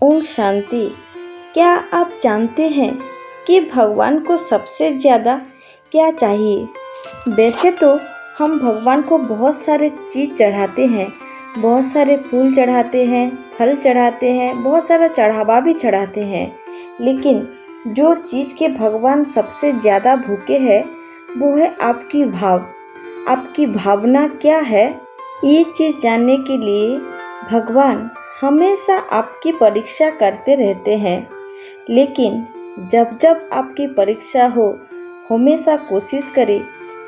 ओम शांति। क्या आप जानते हैं कि भगवान को सबसे ज़्यादा क्या चाहिए? वैसे तो हम भगवान को बहुत सारे चीज़ चढ़ाते हैं, बहुत सारे फूल चढ़ाते हैं, फल चढ़ाते हैं, बहुत सारा चढ़ावा भी चढ़ाते हैं। लेकिन जो चीज़ के भगवान सबसे ज़्यादा भूखे हैं वो है आपकी भाव। आपकी भावना क्या है? ये चीज़ जानने के लिए भगवान हमेशा आपकी परीक्षा करते रहते हैं। लेकिन जब जब आपकी परीक्षा हो, हमेशा कोशिश करें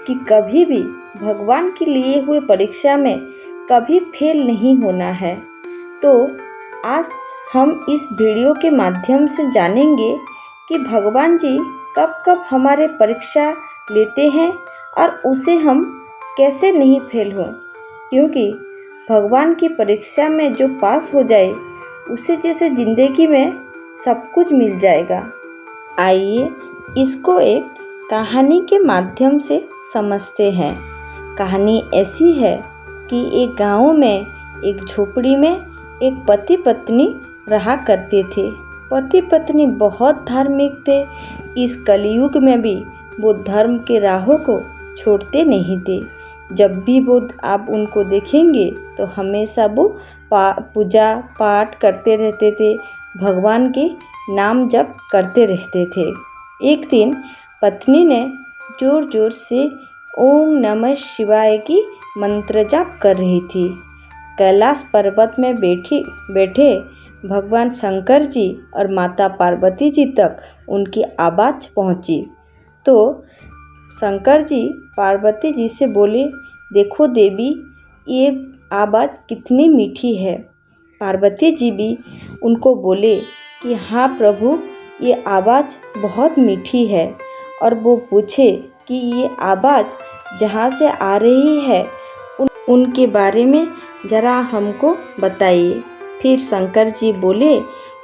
कि कभी भी भगवान के लिए हुए परीक्षा में कभी फेल नहीं होना है। तो आज हम इस वीडियो के माध्यम से जानेंगे कि भगवान जी कब कब हमारे परीक्षा लेते हैं और उसे हम कैसे नहीं फेल हों, क्योंकि भगवान की परीक्षा में जो पास हो जाए उसे जैसे ज़िंदगी में सब कुछ मिल जाएगा। आइए इसको एक कहानी के माध्यम से समझते हैं। कहानी ऐसी है कि एक गांव में एक झोपड़ी में एक पति पत्नी रहा करते थे। पति पत्नी बहुत धार्मिक थे। इस कलयुग में भी वो धर्म के राहों को छोड़ते नहीं थे। जब भी वो आप उनको देखेंगे तो हमेशा वो पूजा पाठ करते रहते थे, भगवान के नाम जप करते रहते थे। एक दिन पत्नी ने ज़ोर ज़ोर से ओम नमः शिवाय की मंत्र जाप कर रही थी। कैलाश पर्वत में बैठे भगवान शंकर जी और माता पार्वती जी तक उनकी आवाज़ पहुंची। तो शंकर जी पार्वती जी से बोले, देखो देवी, ये आवाज़ कितनी मीठी है। पार्वती जी भी उनको बोले कि हाँ प्रभु, ये आवाज़ बहुत मीठी है। और वो पूछे कि ये आवाज़ जहाँ से आ रही है उनके बारे में ज़रा हमको बताइए। फिर शंकर जी बोले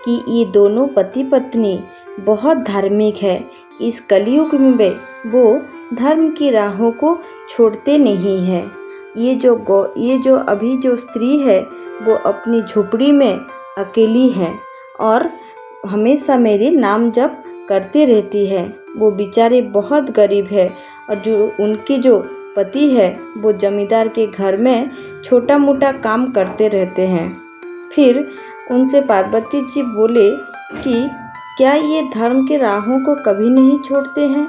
कि ये दोनों पति पत्नी बहुत धार्मिक है। इस कलयुग में वो धर्म की राहों को छोड़ते नहीं हैं। ये जो अभी जो स्त्री है वो अपनी झोपड़ी में अकेली है और हमेशा मेरे नाम जप करती रहती है। वो बेचारे बहुत गरीब है और जो उनके जो पति है वो जमींदार के घर में छोटा मोटा काम करते रहते हैं। फिर उनसे पार्वती जी बोले कि क्या ये धर्म के राहों को कभी नहीं छोड़ते हैं?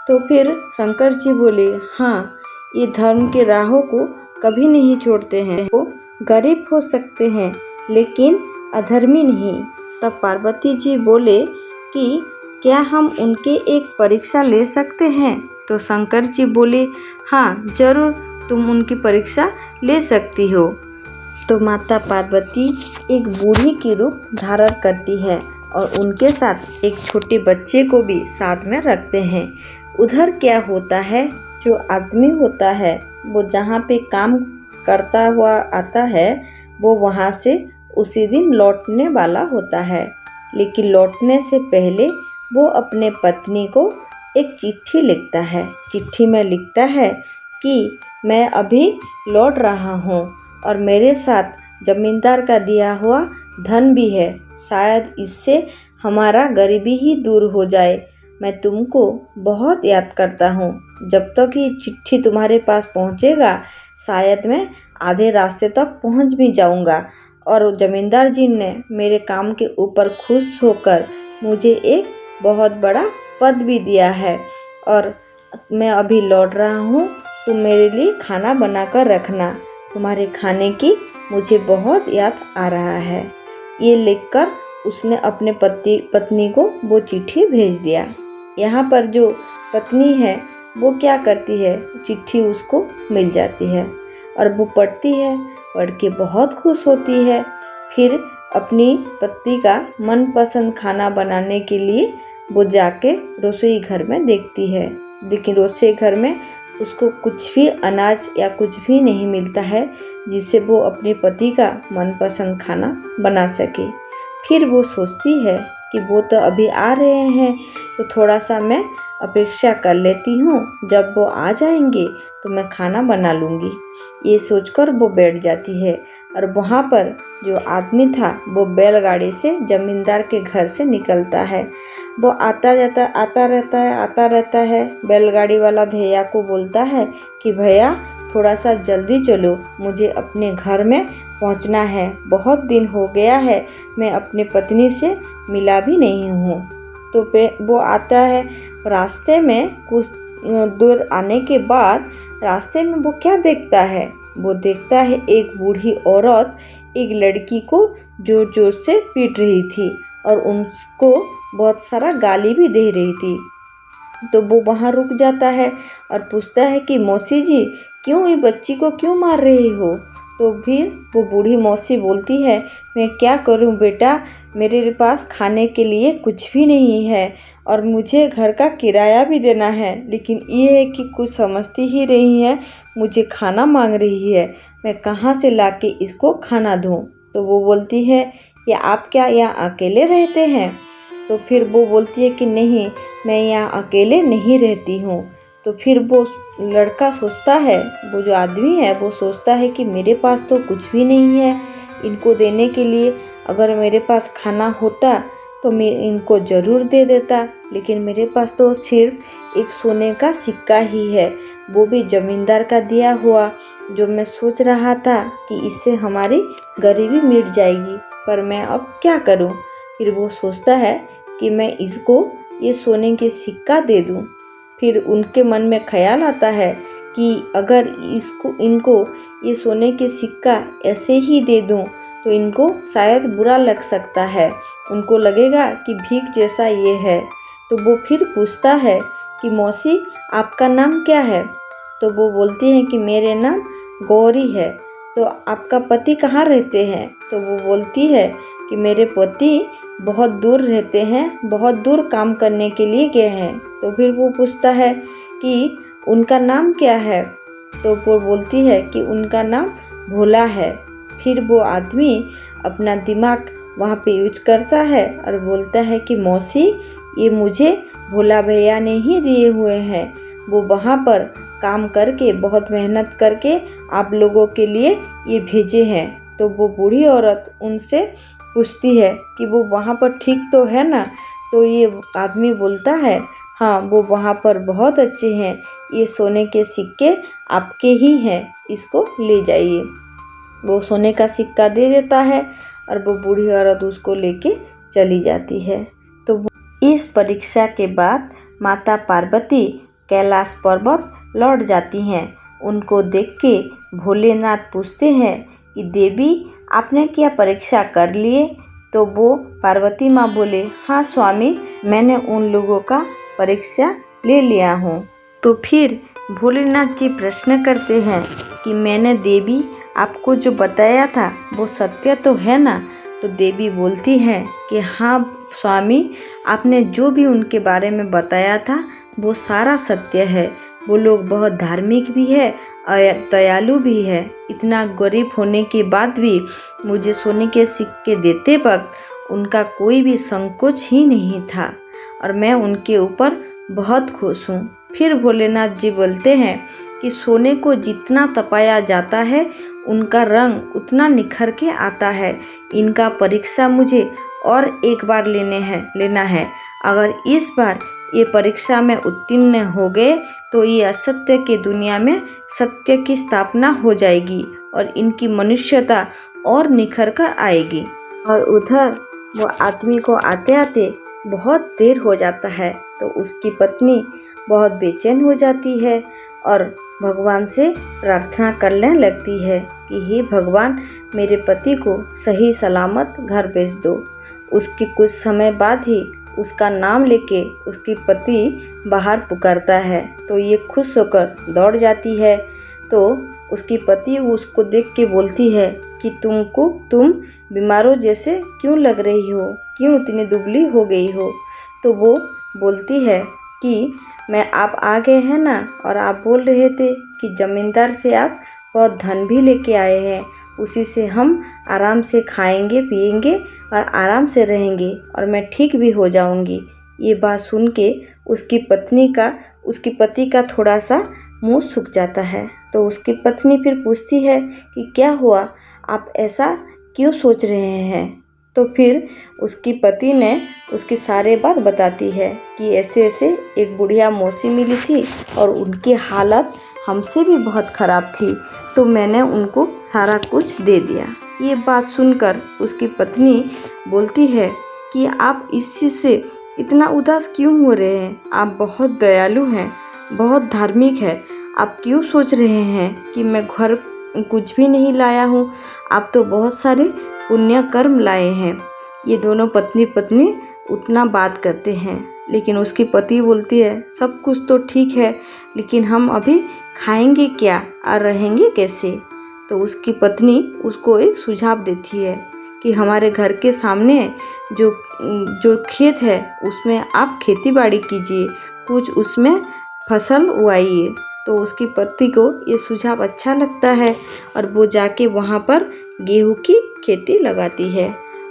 तो फिर शंकर जी बोले, हाँ, ये धर्म के राहों को कभी नहीं छोड़ते हैं। वो गरीब हो सकते हैं लेकिन अधर्मी नहीं। तब पार्वती जी बोले कि क्या हम उनके एक परीक्षा ले सकते हैं? तो शंकर जी बोले, हाँ ज़रूर, तुम उनकी परीक्षा ले सकती हो। तो माता पार्वती एक बूढ़ी की रूप धारण करती है और उनके साथ एक छोटे बच्चे को भी साथ में रखते हैं। उधर क्या होता है, जो आदमी होता है वो जहाँ पे काम करता हुआ आता है वो वहाँ से उसी दिन लौटने वाला होता है। लेकिन लौटने से पहले वो अपने पत्नी को एक चिट्ठी लिखता है। चिट्ठी में लिखता है कि मैं अभी लौट रहा हूँ और मेरे साथ जमींदार का दिया हुआ धन भी है। शायद इससे हमारा गरीबी ही दूर हो जाए। मैं तुमको बहुत याद करता हूँ। जब तक ये चिट्ठी तुम्हारे पास पहुँचेगा शायद मैं आधे रास्ते तक पहुँच भी जाऊँगा। और जमींदार जी ने मेरे काम के ऊपर खुश होकर मुझे एक बहुत बड़ा पद भी दिया है और मैं अभी लौट रहा हूँ। तुम मेरे लिए खाना बनाकर रखना। तुम्हारे खाने की मुझे बहुत याद आ रहा है। ये लिखकर उसने अपने पत्नी को वो चिट्ठी भेज दिया। यहाँ पर जो पत्नी है वो क्या करती है, चिट्ठी उसको मिल जाती है और वो पढ़ती है। पढ़ के बहुत खुश होती है। फिर अपनी पति का मनपसंद खाना बनाने के लिए वो जाके रसोई घर में देखती है। लेकिन रसोई घर में उसको कुछ भी अनाज या कुछ भी नहीं मिलता है जिससे वो अपने पति का मनपसंद खाना बना सके। फिर वो सोचती है कि वो तो अभी आ रहे हैं तो थोड़ा सा मैं अपेक्षा कर लेती हूँ, जब वो आ जाएंगे तो मैं खाना बना लूँगी। ये सोचकर वो बैठ जाती है और वहाँ पर जो आदमी था वो बैलगाड़ी से जमींदार के घर से निकलता है। वो आता रहता है। बैलगाड़ी वाला भैया को बोलता है कि भैया थोड़ा सा जल्दी चलो, मुझे अपने घर में पहुंचना है। बहुत दिन हो गया है, मैं अपनी पत्नी से मिला भी नहीं हूँ। तो वो आता है। रास्ते में कुछ दूर आने के बाद रास्ते में वो क्या देखता है? वो देखता है एक बूढ़ी औरत एक लड़की को जोर जोर से पीट रही थी और उसको बहुत सारा गाली भी दे रही थी। तो वो वहाँ रुक जाता है और पूछता है कि मौसी जी, क्यों ये बच्ची को क्यों मार रही हो? तो फिर वो बूढ़ी मौसी बोलती है, मैं क्या करूं बेटा, मेरे पास खाने के लिए कुछ भी नहीं है और मुझे घर का किराया भी देना है, लेकिन ये है कि कुछ समझती ही नहीं है, मुझे खाना मांग रही है, मैं कहाँ से लाके इसको खाना दूं? तो वो बोलती है कि आप क्या यहाँ अकेले रहते हैं? तो फिर वो बोलती है कि नहीं, मैं यहाँ अकेले नहीं रहती हूँ। तो फिर वो लड़का सोचता है, वो जो आदमी है वो सोचता है कि मेरे पास तो कुछ भी नहीं है इनको देने के लिए। अगर मेरे पास खाना होता तो मैं इनको ज़रूर दे देता, लेकिन मेरे पास तो सिर्फ एक सोने का सिक्का ही है, वो भी ज़मींदार का दिया हुआ, जो मैं सोच रहा था कि इससे हमारी गरीबी मिट जाएगी, पर मैं अब क्या करूं? फिर वो सोचता है कि मैं इसको ये सोने के सिक्का दे दूं। फिर उनके मन में ख्याल आता है कि अगर इनको ये सोने के सिक्का ऐसे ही दे दूं तो इनको शायद बुरा लग सकता है, उनको लगेगा कि भीख जैसा ये है। तो वो फिर पूछता है कि मौसी, आपका नाम क्या है? तो वो बोलती है कि मेरे नाम गौरी है। तो आपका पति कहाँ रहते हैं? तो वो बोलती है कि मेरे पति बहुत दूर रहते हैं, बहुत दूर काम करने के लिए गए हैं। तो फिर वो पूछता है कि उनका नाम क्या है? तो वो बोलती है कि उनका नाम भोला है। फिर वो आदमी अपना दिमाग वहाँ पे यूज करता है और बोलता है कि मौसी, ये मुझे भोला भैया ने ही दिए हुए हैं, वो वहाँ पर काम करके बहुत मेहनत करके आप लोगों के लिए ये भेजे हैं। तो वो बूढ़ी औरत उनसे पूछती है कि वो वहाँ पर ठीक तो है ना? तो ये आदमी बोलता है, हाँ वो वहाँ पर बहुत अच्छे हैं, ये सोने के सिक्के आपके ही हैं, इसको ले जाइए। वो सोने का सिक्का दे देता है और वो बूढ़ी औरत उसको लेके चली जाती है। तो इस परीक्षा के बाद माता पार्वती कैलाश पर्वत लौट जाती हैं। उनको देख के भोलेनाथ पूछते हैं कि देवी, आपने क्या परीक्षा कर लिए? तो वो पार्वती माँ बोले, हाँ स्वामी, मैंने उन लोगों का परीक्षा ले लिया हूँ। तो फिर भोलेनाथ जी प्रश्न करते हैं कि मैंने देवी आपको जो बताया था वो सत्य तो है ना? तो देवी बोलती है कि हाँ स्वामी, आपने जो भी उनके बारे में बताया था वो सारा सत्य है। वो लोग बहुत धार्मिक भी है और दयालु भी है। इतना गरीब होने के बाद भी मुझे सोने के सिक्के देते वक्त उनका कोई भी संकोच ही नहीं था और मैं उनके ऊपर बहुत खुश हूँ। फिर भोलेनाथ जी बोलते हैं कि सोने को जितना तपाया जाता है उनका रंग उतना निखर के आता है। इनका परीक्षा मुझे और एक बार लेना है। अगर इस बार ये परीक्षा में उत्तीर्ण हो गए तो ये असत्य के दुनिया में सत्य की स्थापना हो जाएगी और इनकी मनुष्यता और निखर कर आएगी। और उधर वो आदमी को आते आते बहुत देर हो जाता है। तो उसकी पत्नी बहुत बेचैन हो जाती है और भगवान से प्रार्थना करने लगती है कि हे भगवान, मेरे पति को सही सलामत घर भेज दो। उसके कुछ समय बाद ही उसका नाम लेके उसकी पति बाहर पुकारता है। तो ये खुश होकर दौड़ जाती है। तो उसकी पति उसको देख के बोलती है कि तुम बीमारों जैसे क्यों लग रही हो, क्यों इतनी दुबली हो गई हो? तो वो बोलती है कि आप आ गए हैं ना, और आप बोल रहे थे कि ज़मींदार से आप बहुत धन भी लेके आए हैं, उसी से हम आराम से खाएंगे पिएंगे और आराम से रहेंगे और मैं ठीक भी हो जाऊंगी। ये बात सुन के उसकी पति का थोड़ा सा मुंह सूख जाता है। तो उसकी पत्नी फिर पूछती है कि क्या हुआ, आप ऐसा क्यों सोच रहे हैं? तो फिर उसकी पति ने उसकी सारे बात बताती है कि ऐसे ऐसे एक बुढ़िया मौसी मिली थी और उनकी हालत हमसे भी बहुत ख़राब थी, तो मैंने उनको सारा कुछ दे दिया। ये बात सुनकर उसकी पत्नी बोलती है कि आप इस चीज़ से इतना उदास क्यों हो रहे हैं? आप बहुत दयालु हैं, बहुत धार्मिक है। आप क्यों सोच रहे हैं कि मैं घर कुछ भी नहीं लाया हूँ? आप तो बहुत सारे पुण्य कर्म लाए हैं। ये दोनों पत्नी पत्नी उतना बात करते हैं, लेकिन उसकी पति बोलती है सब कुछ तो ठीक है, लेकिन हम अभी खाएंगे क्या और रहेंगे कैसे? तो उसकी पत्नी उसको एक सुझाव देती है कि हमारे घर के सामने जो जो खेत है उसमें आप खेती बाड़ी कीजिए, कुछ उसमें फसल उगाइए। तो उसकी पति को ये सुझाव अच्छा लगता है और वो जाके वहाँ पर गेहूं की खेती लगाती है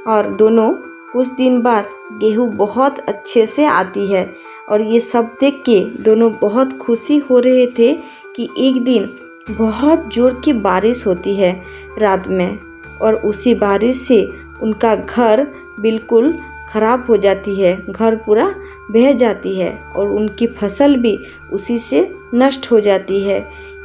और दोनों कुछ दिन बाद गेहूं बहुत अच्छे से आती है। और ये सब देख के दोनों बहुत खुशी हो रहे थे कि एक दिन बहुत जोर की बारिश होती है रात में, और उसी बारिश से उनका घर बिल्कुल ख़राब हो जाती है, घर पूरा बह जाती है और उनकी फसल भी उसी से नष्ट हो जाती है।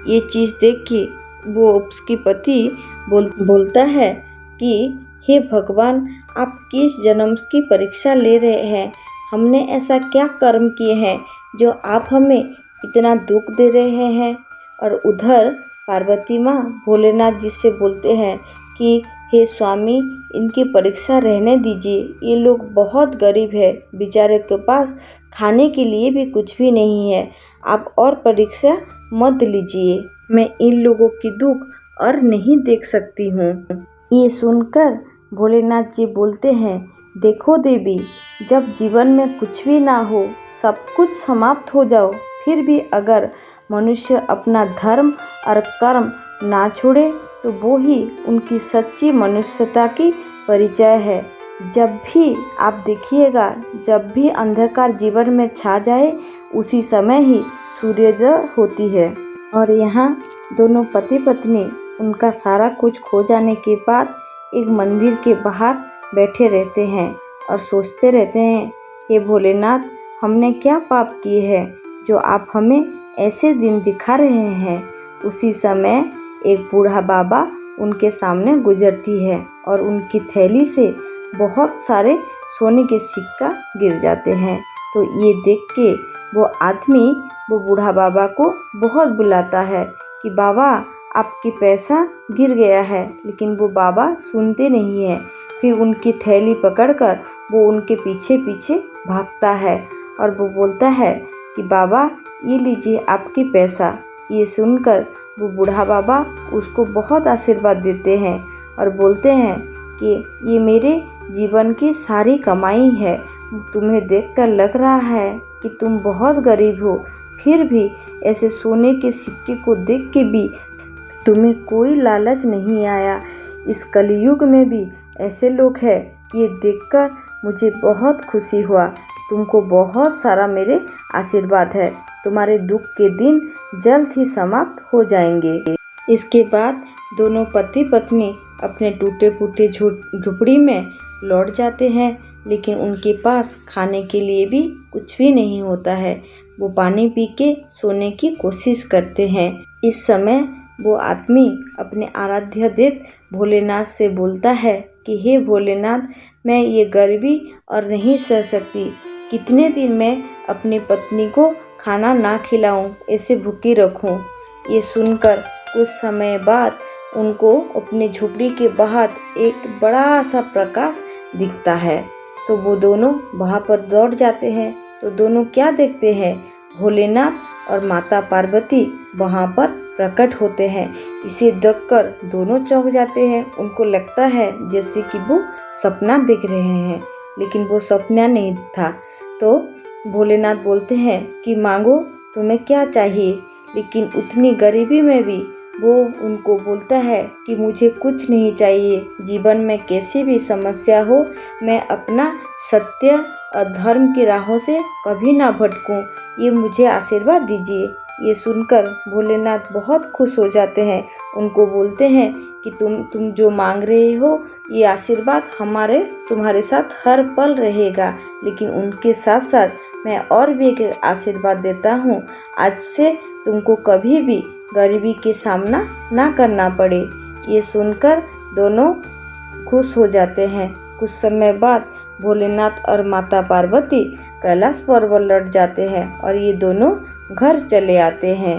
ये चीज़ देख के वो उसकी पति बोलता है कि हे भगवान, आप किस जन्म की परीक्षा ले रहे हैं? हमने ऐसा क्या कर्म किए हैं जो आप हमें इतना दुख दे रहे हैं? और उधर पार्वती माँ भोलेनाथ जी से बोलते हैं कि हे स्वामी, इनकी परीक्षा रहने दीजिए, ये लोग बहुत गरीब है, बेचारे के पास खाने के लिए भी कुछ भी नहीं है, आप और परीक्षा मत लीजिए, मैं इन लोगों की दुख और नहीं देख सकती हूँ। ये सुनकर भोलेनाथ जी बोलते हैं, देखो देवी, जब जीवन में कुछ भी ना हो, सब कुछ समाप्त हो जाओ, फिर भी अगर मनुष्य अपना धर्म और कर्म ना छोड़े तो वो ही उनकी सच्ची मनुष्यता की परिचय है। जब भी आप देखिएगा, जब भी अंधकार जीवन में छा जाए, उसी समय ही सूर्योदय होती है। और यहाँ दोनों पति पत्नी उनका सारा कुछ खो जाने के बाद एक मंदिर के बाहर बैठे रहते हैं और सोचते रहते हैं, हे भोलेनाथ, हमने क्या पाप किए हैं जो आप हमें ऐसे दिन दिखा रहे हैं? उसी समय एक बूढ़ा बाबा उनके सामने गुजरती है और उनकी थैली से बहुत सारे सोने के सिक्का गिर जाते हैं। तो ये देख के वो आदमी वो बूढ़ा बाबा को बहुत बुलाता है कि बाबा, आपके पैसा गिर गया है, लेकिन वो बाबा सुनते नहीं है। फिर उनकी थैली पकड़कर वो उनके पीछे पीछे भागता है और वो बोलता है कि बाबा, ये लीजिए आपके पैसा। ये सुनकर वो बूढ़ा बाबा उसको बहुत आशीर्वाद देते हैं और बोलते हैं कि ये मेरे जीवन की सारी कमाई है, तुम्हें देखकर लग रहा है कि तुम बहुत गरीब हो, फिर भी ऐसे सोने के सिक्के को देख के भी तुम्हें कोई लालच नहीं आया। इस कलयुग में भी ऐसे लोग हैं, ये देखकर मुझे बहुत खुशी हुआ। तुमको बहुत सारा मेरे आशीर्वाद है, तुम्हारे दुख के दिन जल्द ही समाप्त हो जाएंगे। इसके बाद दोनों पति पत्नी अपने टूटे फूटे झोपड़ी में लौट जाते हैं, लेकिन उनके पास खाने के लिए भी कुछ भी नहीं होता है। वो पानी पी के सोने की कोशिश करते हैं। इस समय वो आदमी अपने आराध्य देव भोलेनाथ से बोलता है कि हे भोलेनाथ, मैं ये गरीबी और नहीं सह सकती, कितने दिन मैं अपनी पत्नी को खाना ना खिलाऊं, ऐसे भूखी रखूं। ये सुनकर कुछ समय बाद उनको अपनी झोपड़ी के बाहर एक बड़ा सा प्रकाश दिखता है। तो वो दोनों वहाँ पर दौड़ जाते हैं। तो दोनों क्या देखते हैं, भोलेनाथ और माता पार्वती वहाँ पर प्रकट होते हैं। इसे देखकर दोनों चौंक जाते हैं। उनको लगता है जैसे कि वो सपना देख रहे हैं, लेकिन वो सपना नहीं था। तो भोलेनाथ बोलते हैं कि मांगो, तुम्हें क्या चाहिए। लेकिन उतनी गरीबी में भी वो उनको बोलता है कि मुझे कुछ नहीं चाहिए, जीवन में कैसी भी समस्या हो, मैं अपना सत्य और धर्म की राहों से कभी ना भटकूं, ये मुझे आशीर्वाद दीजिए। ये सुनकर भोलेनाथ बहुत खुश हो जाते हैं उनको बोलते हैं कि तुम जो मांग रहे हो ये आशीर्वाद तुम्हारे साथ हर पल रहेगा। लेकिन उनके साथ साथ मैं और भी एक आशीर्वाद देता हूँ, आज से तुमको कभी भी गरीबी के सामना ना करना पड़े। ये सुनकर दोनों खुश हो जाते हैं। कुछ समय बाद भोलेनाथ और माता पार्वती कैलाश पर्वत लौट जाते हैं और ये दोनों घर चले आते हैं।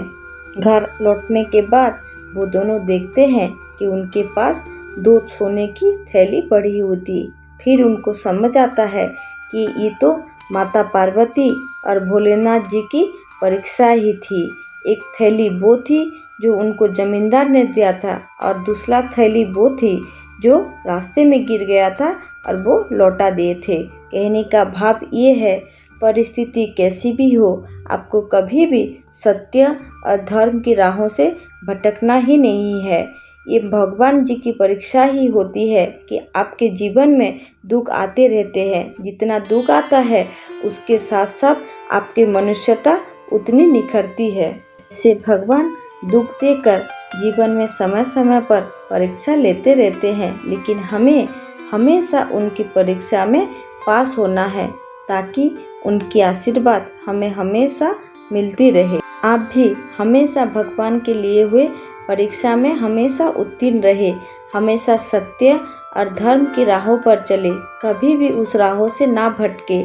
घर लौटने के बाद वो दोनों देखते हैं कि उनके पास 2 सोने की थैली पड़ी होती। फिर उनको समझ आता है कि ये तो माता पार्वती और भोलेनाथ जी की परीक्षा ही थी। एक थैली वो थी जो उनको जमींदार ने दिया था और दूसरा थैली वो थी जो रास्ते में गिर गया था और वो लौटा दिए थे। कहने का भाव ये है, परिस्थिति कैसी भी हो, आपको कभी भी सत्य और धर्म की राहों से भटकना ही नहीं है। ये भगवान जी की परीक्षा ही होती है कि आपके जीवन में दुख आते रहते हैं। जितना दुख आता है उसके साथ साथ आपकी मनुष्यता उतनी निखरती है। इसे भगवान दुख देकर जीवन में समय समय पर परीक्षा लेते रहते हैं, लेकिन हमें हमेशा उनकी परीक्षा में पास होना है ताकि उनकी आशीर्वाद हमें हमेशा मिलती रहे। आप भी हमेशा भगवान के लिए हुए परीक्षा में हमेशा उत्तीर्ण रहे, हमेशा सत्य और धर्म की राहों पर चले, कभी भी उस राहों से ना भटके।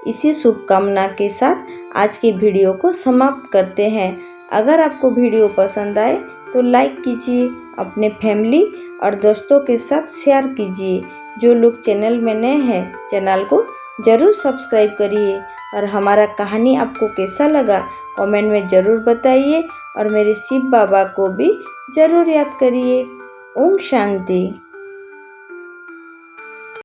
इसी शुभकामना के साथ आज की वीडियो को समाप्त करते हैं। अगर आपको वीडियो पसंद आए तो लाइक कीजिए, अपने फैमिली और दोस्तों के साथ शेयर कीजिए। जो लोग चैनल में नए हैं चैनल को ज़रूर सब्सक्राइब करिए और हमारा कहानी आपको कैसा लगा कमेंट में ज़रूर बताइए और मेरे शिव बाबा को भी ज़रूर याद करिए। ओम शांति।